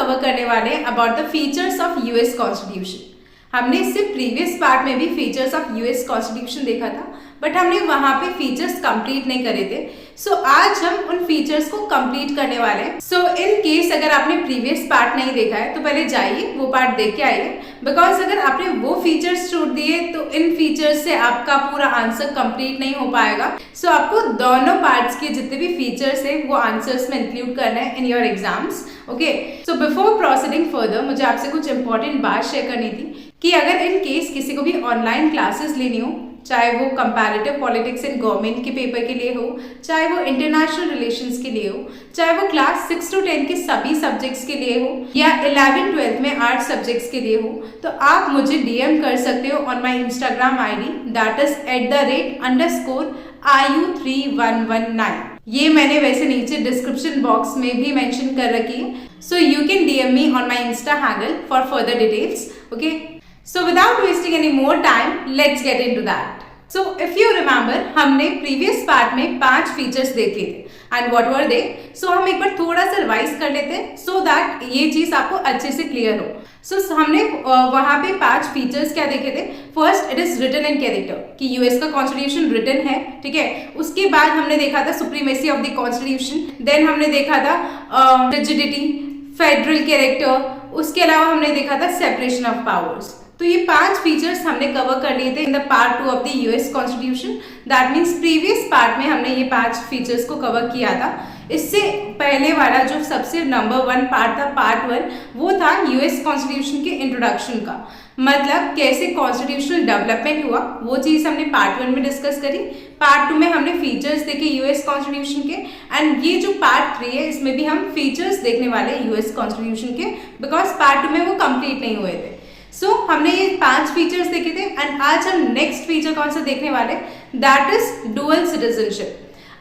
Cover करने वाले हैं about the features of US constitution. हमने इससे प्रीवियस पार्ट में भी फीचर्स ऑफ यूएस कॉन्स्टिट्यूशन देखा था, बट हमने वहां पे फीचर्स कंप्लीट नहीं करे थे। सो आज हम उन फीचर्स को कंप्लीट करने वाले हैं। सो इन केस अगर आपने प्रीवियस पार्ट नहीं देखा है तो पहले जाइए वो पार्ट देख के आइए, बिकॉज अगर आपने वो फीचर्स छोड़ दिए तो इन फीचर्स से आपका पूरा आंसर कंप्लीट नहीं हो पाएगा। सो आपको दोनों पार्ट्स के जितने भी फीचर्स है वो आंसर्स में इंक्लूड करना है in your exams. Okay, so before proceeding further मुझे आपसे कुछ इंपॉर्टेंट बात शेयर करनी थी कि अगर इन केस किसी को भी ऑनलाइन क्लासेस लेनी हो, चाहे वो कंपैरेटिव पॉलिटिक्स एंड गवर्नमेंट के पेपर के लिए हो, चाहे वो इंटरनेशनल रिलेशंस के लिए हो, चाहे वो क्लास 6 to 10 के सभी सब्जेक्ट्स के लिए हो या 11-12 में आर्ट सब्जेक्ट्स के लिए हो, तो आप मुझे डीएम कर सकते हो on my Instagram ID that is @IU3119। ये मैंने वैसे नीचे डिस्क्रिप्शन बॉक्स में भी मेंशन कर रखी है, so you can DM me on my Insta handle for further details. Okay, so without wasting any more time, let's get into that. So if you remember, हमने previous part में 5 features देखे थे and what were they? So हम एक बार थोड़ा सा revise कर लेते हैं so that ये चीज आपको अच्छे से क्लियर हो। So हमने वहां पे 5 फीचर्स क्या देखे थे। First, it is written in character कि यूएस का कॉन्स्टिट्यूशन रिटन है, ठीक है। उसके बाद हमने देखा था supremacy of the constitution, then हमने देखा था रिजिडिटी, फेडरल कैरेक्टर, उसके अलावा हमने देखा था सेपरेशन ऑफ पावर्स। तो ये 5 फीचर्स हमने कवर कर लिए थे in the part 2 of the US constitution. That means previous part में हमने ये 5 फीचर्स को कवर किया था। इससे पहले वाला जो सबसे नंबर 1 पार्ट था, पार्ट 1, वो था यूएस कॉन्स्टिट्यूशन के इंट्रोडक्शन का, मतलब कैसे कॉन्स्टिट्यूशनल डेवलपमेंट हुआ, वो चीज हमने पार्ट 1 में डिस्कस करी। पार्ट 2 में हमने फीचर्स देखे यूएस कॉन्स्टिट्यूशन के, एंड ये जो पार्ट 3 है इसमें भी हम फीचर्स देखने वाले यूएस कॉन्स्टिट्यूशन के, बिकॉज पार्ट 2 में वो कंप्लीट नहीं हुए थे। सो हमने ये 5 फीचर्स देखे थे एंड आज हम नेक्स्ट फीचर कौन सा देखने वाले, दैट इज डुअल सिटीजनशिप।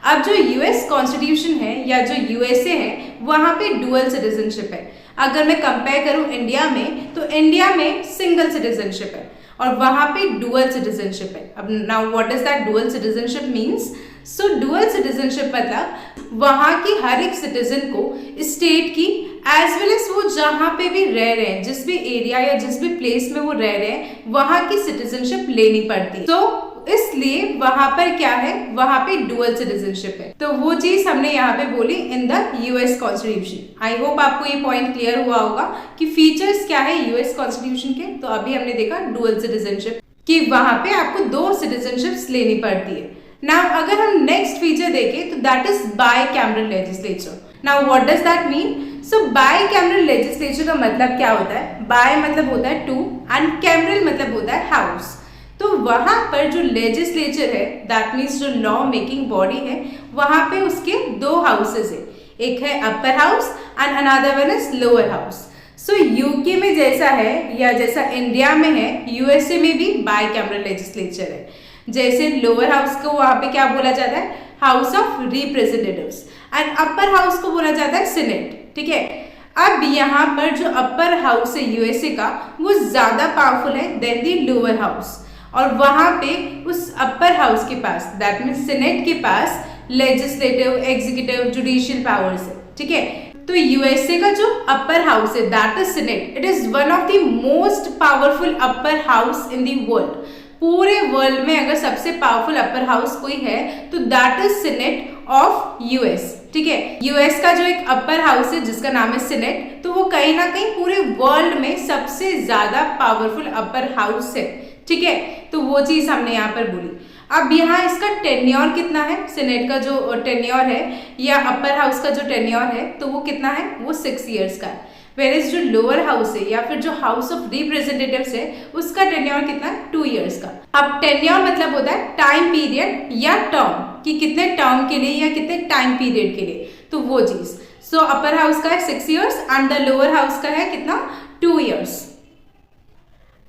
अब जो यूएस कॉन्स्टिट्यूशन है या जो यूएसए है वहां पे डुअल सिटीजनशिप है। अगर मैं कंपेयर करूं इंडिया में, तो इंडिया में सिंगल सिटीजनशिप है और वहां पे डुअल सिटीजनशिप है। अब now what is that dual citizenship means? So dual citizenship मतलब वहां की हर एक सिटीजन को स्टेट की एज वेल एज वो जहां पे भी रह रहे हैं, जिस भी एरिया या जिस भी प्लेस में वो रह रहे हैं, वहां की सिटीजनशिप लेनी पड़ती है। तो इसलिए वहां पर क्या है, वहां पे डुअल सिटीजनशिप है। तो वो चीज हमने यहाँ पे बोली in the US constitution. I hope आपको ये पॉइंट क्लियर हुआ होगा कि फीचर्स क्या है यूएस कॉन्स्टिट्यूशन के। तो अभी हमने देखा डुअल सिटीजनशिप कि वहां पे आपको 2 सिटीजनशिप्स लेनी पड़ती है। नाउ अगर हम नेक्स्ट फीचर देखें तो that is bicameral legislature. Now what does that mean? So bicameral legislature का मतलब क्या होता है? बाय मतलब होता है 2 एंड कैमरल मतलब होता है हाउस। तो वहां पर जो लेजिस्लेचर है, दैट मीन्स जो लॉ मेकिंग बॉडी है, वहां पे उसके 2 हाउसेस है, एक है upper house and another one is lower house. So UK में जैसा है या जैसा इंडिया में है, यूएसए में भी बाइकैमरल लेजिस्लेचर है। जैसे लोअर हाउस को वहां पे क्या बोला जाता है, house of representatives, and upper house को बोला जाता है सीनेट, ठीक है। अब यहाँ पर जो अपर हाउस है यूएसए का, वो ज्यादा पावरफुल है देन दी लोअर हाउस, और वहां पे उस अपर हाउस के पास, दैट मीन्स सीनेट के पास, लेजिस्लेटिव, एग्जीक्यूटिव, जुडिशियल पावर्स है, ठीक है। तो यूएसए का जो अपर हाउस है that is senate, it is one of the most powerful upper house in the world. पूरे वर्ल्ड में अगर सबसे पावरफुल अपर हाउस कोई है तो that is senate of US, ठीक है। यूएस का जो एक अपर हाउस है जिसका नाम है सीनेट, तो वो कहीं ना कहीं पूरे वर्ल्ड में सबसे ज्यादा पावरफुल अपर हाउस है, ठीक है। तो वो चीज हमने यहाँ पर बोली। अब यहाँ इसका टेन्योर कितना है, सीनेट का जो टेन्योर है या अपर हाउस का जो टेन्योर है, तो वो कितना है, वो 6 इयर्स का है। वेयर जो लोअर हाउस है या फिर जो हाउस ऑफ रिप्रेजेंटेटिव्स है, उसका टेन्योर कितना है, 2 इयर्स का। अब टेन्योर मतलब होता है टाइम पीरियड या टर्म, कि कितने टर्म के लिए या कितने टाइम पीरियड के लिए, तो वो चीज। सो अपर हाउस का है 6 years and the lower house का है कितना, 2 इयर्स।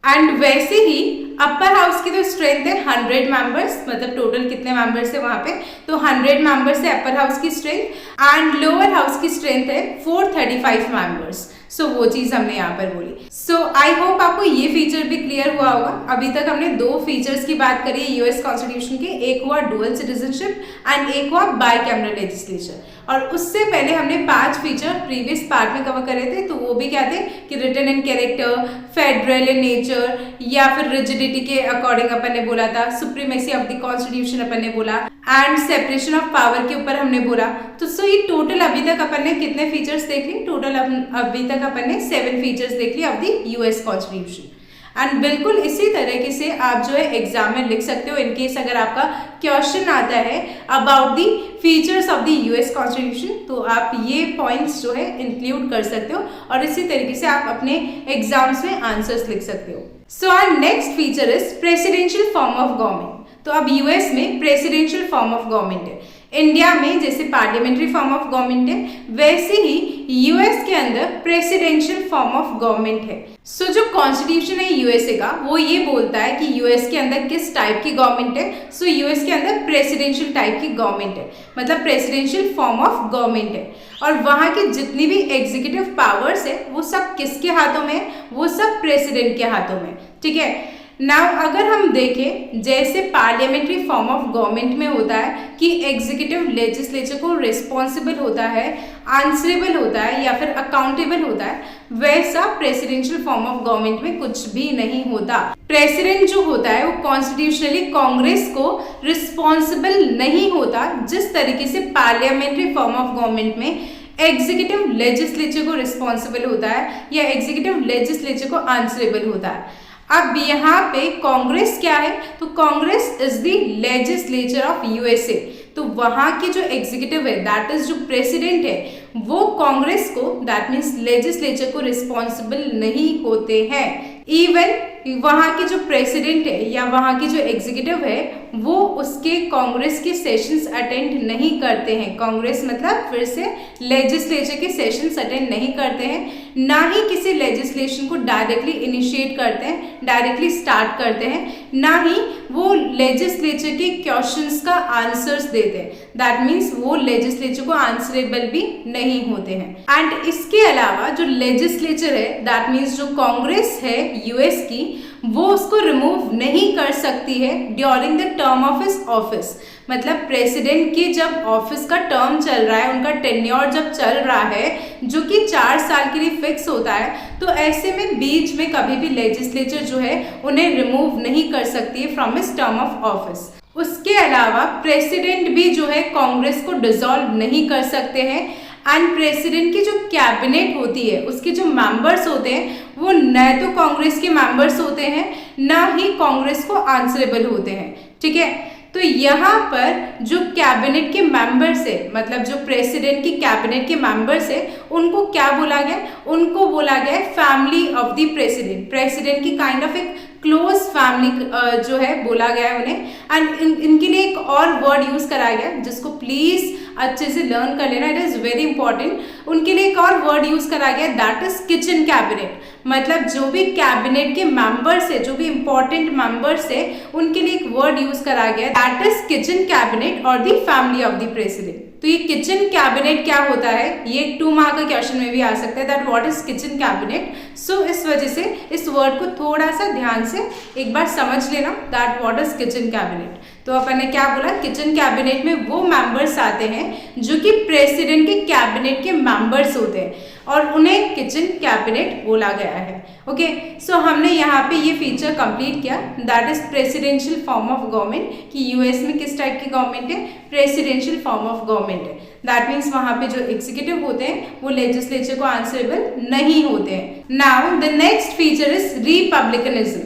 एंड वैसे ही अपर हाउस की तो स्ट्रेंथ है 100 मेंबर्स, मतलब टोटल कितने मेंबर्स है वहां पे, तो 100 मेंबर्स है अपर हाउस की स्ट्रेंथ, एंड लोअर हाउस की स्ट्रेंथ है 435 मेंबर्स। सो वो चीज हमने यहाँ पर बोली। सो आई होप आपको ये फीचर भी क्लियर हुआ होगा। अभी तक हमने 2 फीचर्स की बात करी है यूएस कॉन्स्टिट्यूशन के, एक हुआ डुअल सिटीजनशिप एंड एक हुआ बाइकैमरल लेजिस्लेचर। और उससे पहले हमने 5 फीचर प्रीवियस पार्ट में कवर करे थे, तो वो भी क्या थे कि written in character, federal in nature, या फिर रिजिडिटी के अकॉर्डिंग अपन ने बोला था, सुप्रीमेसी ऑफ द कॉन्स्टिट्यूशन अपन ने बोला, एंड सेपरेशन ऑफ पावर के ऊपर हमने बोला। तो सो ये टोटल अभी तक अपन ने कितने फीचर्स देख ली? टोटल अभी तक अपन ने 7 फीचर्स देख ली of the US constitution. And बिल्कुल इसी तरीके से आप जो है एग्जाम में लिख सकते हो, इनकेस अगर आपका क्वेश्चन आता है about the features of the US constitution, तो आप ये पॉइंट्स जो है इंक्लूड कर सकते हो और इसी तरीके से आप अपने एग्जाम्स में आंसर्स लिख सकते हो। So our next feature is presidential form of government. तो अब यूएस में प्रेसिडेंशियल फॉर्म ऑफ गवर्नमेंट है, इंडिया में जैसे पार्लियामेंट्री फॉर्म ऑफ गवर्नमेंट है, वैसे ही यूएस के अंदर प्रेसिडेंशियल फॉर्म ऑफ गवर्नमेंट है। सो जो कॉन्स्टिट्यूशन है यूएसए का, वो ये बोलता है कि यूएस के अंदर किस टाइप की गवर्नमेंट है। सो यूएस के अंदर प्रेसिडेंशियल टाइप की गवर्नमेंट है, मतलब प्रेसिडेंशियल फॉर्म ऑफ गवर्नमेंट है, और वहां की जितनी भी एग्जीक्यूटिव पावर्स है वो सब किसके हाथों में है? वो सब प्रेसिडेंट के हाथों में, ठीक है। नाउ अगर हम देखें, जैसे पार्लियामेंट्री फॉर्म ऑफ गवर्नमेंट में होता है कि एग्जीक्यूटिव लेजिस्लेचर को रिस्पॉन्सिबल होता है, आंसरेबल होता है या फिर अकाउंटेबल होता है, वैसा प्रेसिडेंशियल फॉर्म ऑफ गवर्नमेंट में कुछ भी नहीं होता। प्रेसिडेंट जो होता है वो कॉन्स्टिट्यूशनली कांग्रेस को रिस्पॉन्सिबल नहीं होता, जिस तरीके से पार्लियामेंट्री फॉर्म ऑफ गवर्नमेंट में एग्जीक्यूटिव लेजिस्लेचर को रिस्पॉन्सिबल होता है या एग्जीक्यूटिव लेजिस्लेचर को आंसरेबल होता है। अब यहाँ पे कांग्रेस क्या है? तो Congress is the legislature of USA. तो वहां की जो एग्जीक्यूटिव है, दैट इज जो प्रेसिडेंट है, वो कांग्रेस को, दैट मीन्स लेजिस्लेचर को रिस्पॉन्सिबल नहीं होते हैं। इवन वहां के जो प्रेसिडेंट है या वहां की जो एग्जीक्यूटिव है, वो उसके कांग्रेस के सेशंस अटेंड नहीं करते हैं। कांग्रेस मतलब फिर से लेजिस्लेचर के सेशंस अटेंड नहीं करते हैं, ना ही किसी लेजिस्लेशन को डायरेक्टली इनिशिएट करते हैं, डायरेक्टली स्टार्ट करते हैं, ना ही वो लेजिस्लेचर के क्वेश्चंस का आंसर्स देते हैं। दैट मीन्स वो लेजिस्लेचर को आंसरेबल भी नहीं होते हैं। एंड इसके अलावा जो लेजिस्लेचर है, दैट मीन्स जो कांग्रेस है यूएस की, वो उसको रिमूव नहीं कर सकती है during the term of his office. मतलब प्रेसिडेंट की जब ऑफिस का टर्म चल रहा है, उनका टेन्योर जब चल रहा है, जो कि 4 साल के लिए फिक्स होता है, तो ऐसे में बीच में कभी भी लेजिस्लेचर जो है उन्हें रिमूव नहीं कर सकती है from his term of office. उसके अलावा प्रेसिडेंट भी जो है कांग्रेस को डिसॉल्व नहीं कर सकते हैं। एंड प्रेसिडेंट की जो कैबिनेट होती है, उसके जो मेंबर्स होते हैं, वो न तो कांग्रेस के मेंबर्स होते हैं, ना ही कांग्रेस को आंसरेबल होते हैं, ठीक है। तो यहाँ पर जो कैबिनेट के मेंबर्स है, मतलब जो प्रेसिडेंट की कैबिनेट के मेंबर्स है, उनको क्या बोला गया? उनको बोला गया family of the president. President की काइंड ऑफ एक क्लोज फैमिली जो है बोला गया है उन्हें। एंड इनके लिए एक और वर्ड यूज कराया गया, जिसको प्लीज अच्छे से लर्न कर लेना, इट इज वेरी इंपॉर्टेंट। उनके लिए एक और वर्ड यूज कराया गया, दैट इज किचन कैबिनेट। मतलब जो भी कैबिनेट के मेंबर्स है, जो भी इंपॉर्टेंट मेंबर्स है, उनके लिए एक वर्ड यूज करा गया, दैट इज किचन कैबिनेट और the family of the president. तो ये किचन कैबिनेट क्या होता है, ये 2 मार्क का क्वेश्चन में भी आ सकता है, that what is kitchen cabinet. So इस वजह से इस वर्ड को थोड़ा सा ध्यान से एक बार समझ लेना, that what is kitchen cabinet. तो अपन ने क्या बोला, किचन कैबिनेट में वो मेंबर्स आते हैं जो कि प्रेसिडेंट के कैबिनेट के मेंबर्स होते हैं, और उन्हें किचन कैबिनेट बोला गया है। ओके, सो हमने यहाँ पे ये फीचर कंप्लीट किया, that is presidential form of government, कि यूएस में किस टाइप की गवर्नमेंट है, प्रेसिडेंशियल फॉर्म ऑफ गवर्नमेंट है। दैट मीन्स वहाँ पे जो एग्जीक्यूटिव होते हैं वो लेजिस्लेचर को आंसरेबल नहीं होते हैं। Now the next feature is republicanism.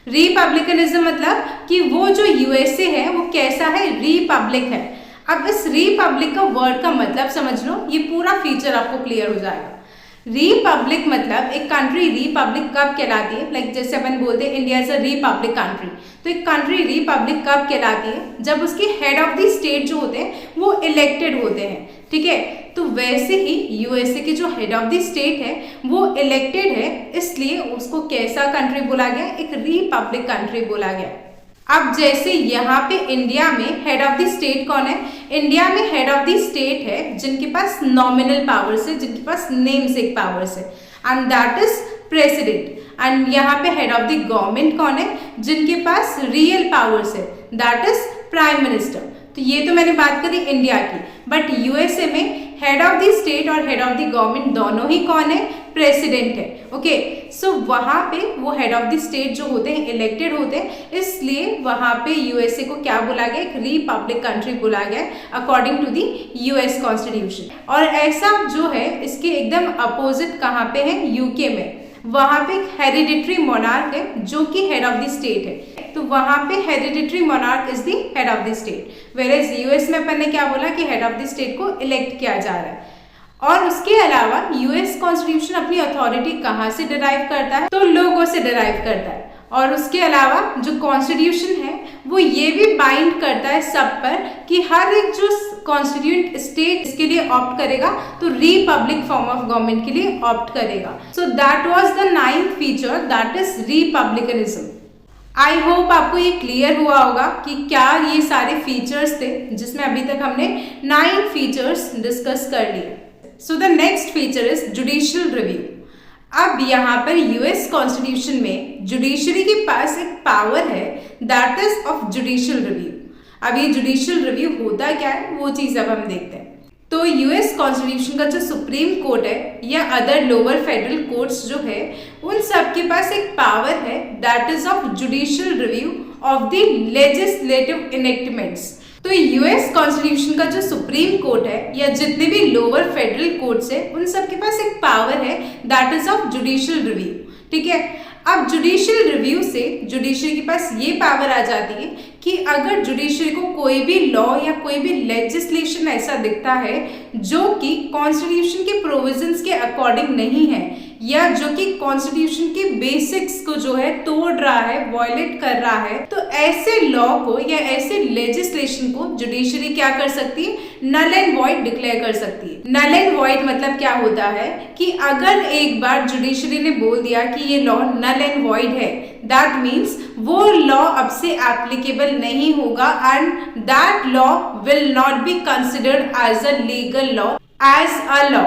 Republicanism मतलब कि वो जो यूएसए है वो कैसा है, रिपब्लिक है। अब इस रिपब्लिक का वर्ड का मतलब समझ लो, ये पूरा फीचर आपको क्लियर हो जाएगा। रिपब्लिक मतलब एक कंट्री रिपब्लिक कब कहलाती है, लाइक जैसे अपन बोलते हैं India is a republic country, तो एक कंट्री रिपब्लिक कब कहलाती है, जब उसके हेड ऑफ द स्टेट जो होते हैं वो इलेक्टेड होते हैं, ठीक है। तो वैसे ही यूएसए के जो हेड ऑफ द स्टेट है वो इलेक्टेड है, इसलिए उसको कैसा कंट्री बोला गया, एक रिपब्लिक कंट्री बोला गया। अब जैसे यहाँ पे इंडिया में हेड ऑफ द स्टेट कौन है, इंडिया में हेड ऑफ द स्टेट है जिनके पास नॉमिनल पावर्स है, जिनके पास नेम से पावर्स है, and that is president. And यहाँ पे हेड ऑफ द गवर्नमेंट कौन है, जिनके पास रियल पावर्स है, दैट इज प्राइम मिनिस्टर। तो ये तो मैंने बात करी इंडिया की, बट यूएसए में हेड ऑफ द स्टेट और हेड ऑफ द गवर्नमेंट दोनों ही कौन है? प्रेसिडेंट है। ओके, सो वहां पे वो हेड ऑफ द स्टेट जो होते हैं इलेक्टेड होते हैं, इसलिए वहां पे यूएसए को क्या बोला गया? एक रिपब्लिक कंट्री बोला गया according to the US constitution. और ऐसा जो है इसके एकदम अपोजिट कहाँ पे है? यूके में। वहां पे एक हेरिडिटरी मोनार्क है जो कि हेड ऑफ द स्टेट है, तो वहां पे hereditary monarch is the head of the state. Whereas US में अपन ने क्या बोला कि हेड ऑफ द स्टेट को इलेक्ट किया जा रहा है। और उसके अलावा यूएस कॉन्स्टिट्यूशन अपनी अथॉरिटी कहाँ से डिराइव करता है? तो लोगों से डिराइव करता है। और उसके अलावा जो कॉन्स्टिट्यूशन है वो ये भी बाइंड करता है सब पर कि हर एक जो कॉन्स्टिट्यूएंट स्टेट इसके लिए ऑप्ट करेगा तो रिपब्लिक फॉर्म ऑफ गवर्नमेंट के लिए ऑप्ट करेगा। So that was the 9th feature, that is republicanism. I hope आपको ये क्लियर हुआ होगा कि क्या ये सारे फीचर्स थे जिसमें अभी तक हमने 9 फीचर्स डिस्कस कर लिए। So the next feature is judicial review. अब यहाँ पर यूएस कॉन्स्टिट्यूशन में जुडिशरी के पास एक पावर है that is of judicial review. अब ये जुडिशियल रिव्यू होता क्या है वो चीज अब हम देखते हैं। तो यूएस कॉन्स्टिट्यूशन का जो सुप्रीम कोर्ट है या अदर लोअर फेडरल कोर्ट्स जो है उन सब के पास एक पावर है that is of judicial review of the legislative enactments. तो यूएस कॉन्स्टिट्यूशन का जो सुप्रीम कोर्ट है या जितने भी लोअर फेडरल कोर्ट्स है उन सब के पास एक पावर है that is of judicial review. ठीक है, अब जुडिशियल रिव्यू से जुडिशरी के पास ये पावर आ जाती है कि अगर जुडिशरी को कोई भी लॉ या कोई भी लेजिस्लेशन ऐसा दिखता है जो कि कॉन्स्टिट्यूशन के प्रोविजंस के अकॉर्डिंग नहीं है या जो कि कॉन्स्टिट्यूशन के बेसिक्स को जो है तोड़ रहा है, वायलेट कर रहा है, तो ऐसे लॉ को या ऐसे लेजिस्लेशन को जुडिशरी क्या कर सकती है? नल एंड वॉइड डिक्लेयर कर सकती है। नल एंड वॉइड मतलब क्या होता है कि अगर एक बार जुडिशरी ने बोल दिया कि ये लॉ नल एंड वॉइड है, दैट मीन्स वो लॉ अब से एप्लीकेबल नहीं होगा and that law will not be considered as a legal law as a law.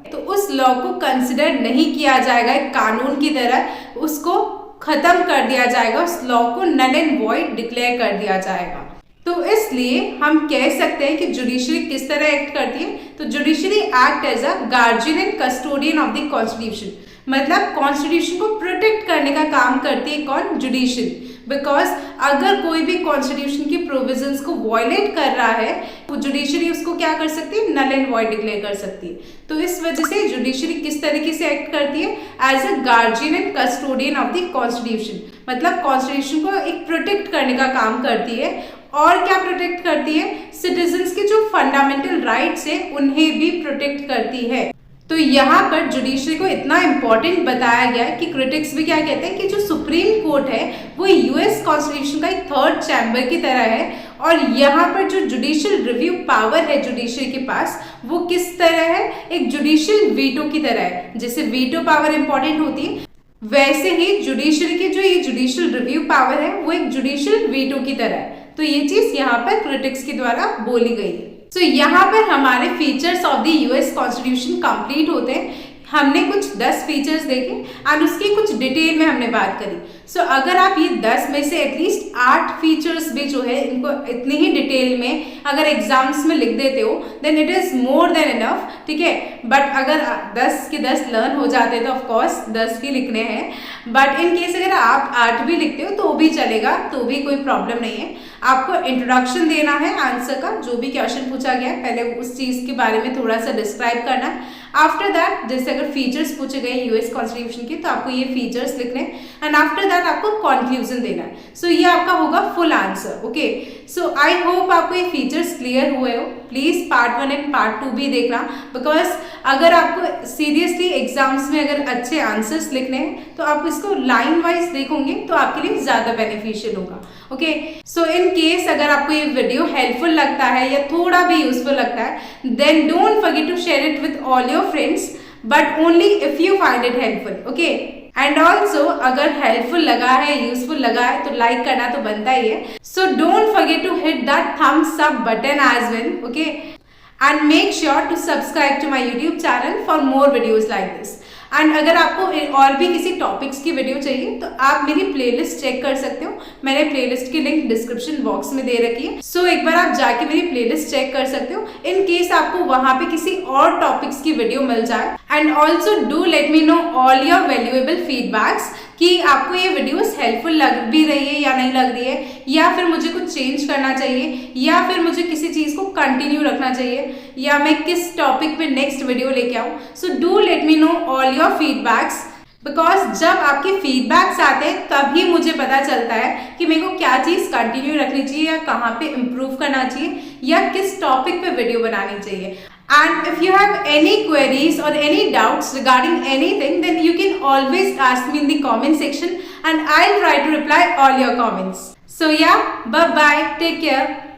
तो उस लॉ को कंसिडर नहीं किया जाएगा एक कानून की तरह, उसको खत्म कर दिया जाएगा, उस लॉ को नल एंड वॉइड डिक्लेयर कर दिया जाएगा। तो इसलिए हम कह सकते हैं कि जुडिशरी किस तरह एक्ट करती है? तो judiciary act as a guardian and custodian of the constitution, मतलब कॉन्स्टिट्यूशन को प्रोटेक्ट करने का काम करती है कौन? जुडिशरी। बिकॉज अगर कोई भी कॉन्स्टिट्यूशन की प्रोविजंस को वायलेट कर रहा है तो जुडिशरी उसको क्या कर सकती है? नल एंड वॉइड डिक्लेयर कर सकती है। तो इस वजह से जुडिशरी किस तरीके से एक्ट करती है? As a guardian and custodian of the constitution, मतलब कॉन्स्टिट्यूशन को एक प्रोटेक्ट करने का काम करती है। और क्या प्रोटेक्ट करती है? सिटीजन्स के जो फंडामेंटल राइट्स है उन्हें भी प्रोटेक्ट करती है। तो यहाँ पर जुडिशरी को इतना इंपॉर्टेंट बताया गया कि क्रिटिक्स भी क्या कहते हैं कि जो सुप्रीम कोर्ट है वो यूएस कॉन्स्टिट्यूशन का एक थर्ड चैम्बर की तरह है। और यहाँ पर जो जुडिशियल रिव्यू पावर है जुडिशरी के पास वो किस तरह है? एक जुडिशियल वीटो की तरह है। जैसे वीटो पावर इंपॉर्टेंट होती है वैसे ही जुडिशरी की जो ये जुडिशियल रिव्यू पावर है वो एक जुडिशियल वीटो की तरह है। तो ये चीज यहाँ पर क्रिटिक्स के द्वारा बोली गई है। तो यहाँ पर हमारे features of the US constitution complete होते हैं। हमने कुछ 10 फीचर्स देखे एंड उसकी कुछ डिटेल में हमने बात करी। सो अगर आप ये 10 में से एटलीस्ट 8 फीचर्स भी जो है इनको इतनी ही डिटेल में अगर एग्जाम्स में लिख देते हो then it is more than enough. ठीक है, बट अगर 10 के 10 लर्न हो जाते तो ऑफ कोर्स 10 ही लिखने हैं, बट इन केस अगर आप 8 भी लिखते हो तो भी चलेगा, तो भी कोई प्रॉब्लम नहीं है। आपको इंट्रोडक्शन देना है आंसर का, जो भी क्वेश्चन पूछा गया है पहले उस चीज के बारे में थोड़ा सा डिस्क्राइब करना है। आफ्टर दैट जैसे अगर फीचर्स पूछे गए यूएस कॉन्स्टिट्यूशन के तो आपको ये फीचर्स लिखने एंड आफ्टर दैट आपको कंक्लूजन देना है। सो ये आपका होगा फुल आंसर। ओके, सो आई होप आपको ये फीचर्स क्लियर हुए हो। प्लीज पार्ट 1 एंड पार्ट 2 भी देखना, बिकॉज अगर आपको सीरियसली एग्जाम्स में अगर अच्छे आंसर्स लिखने हैं तो आप इसको लाइन वाइज देखोगे तो आपके लिए ज्यादा बेनिफिशियल होगा। ओके, सो इन केस अगर आपको ये वीडियो हेल्पफुल लगता है या थोड़ा भी यूजफुल लगता है then don't forget to share it with all your friends, but only if you find it helpful. Okay, and also अगर हेल्पफुल लगा है, यूजफुल लगा है तो लाइक करना तो बनता ही है। So don't forget to hit that thumbs up button as well. Okay, and make sure to subscribe to my YouTube channel for more videos like this. And अगर आपको और भी किसी टॉपिक्स की वीडियो चाहिए तो आप मेरी प्लेलिस्ट चेक कर सकते हो। मैंने प्लेलिस्ट की लिंक डिस्क्रिप्शन बॉक्स में दे रखी है। सो एक बार आप जाके मेरी प्लेलिस्ट चेक कर सकते हो इन केस आपको वहां पे किसी और टॉपिक्स की वीडियो मिल जाए। And also do let me know all your valuable feedbacks कि आपको ये वीडियोस हेल्पफुल लग भी रही है या नहीं लग रही है, या फिर मुझे कुछ चेंज करना चाहिए, या फिर मुझे किसी चीज को कंटिन्यू रखना चाहिए, या मैं किस टॉपिक पे नेक्स्ट वीडियो लेके आऊँ। So do let me know all your feedbacks, because जब आपके फीडबैक्स आते हैं तभी मुझे पता चलता है कि मेरे को क्या चीज कंटिन्यू रखनी चाहिए या कहाँ पे इम्प्रूव करना चाहिए या किस टॉपिक पे वीडियो बनानी चाहिए। And if you have any queries or any doubts regarding anything, then you can always ask me in the comment section and I'll try to reply all your comments. So yeah, bye bye, take care.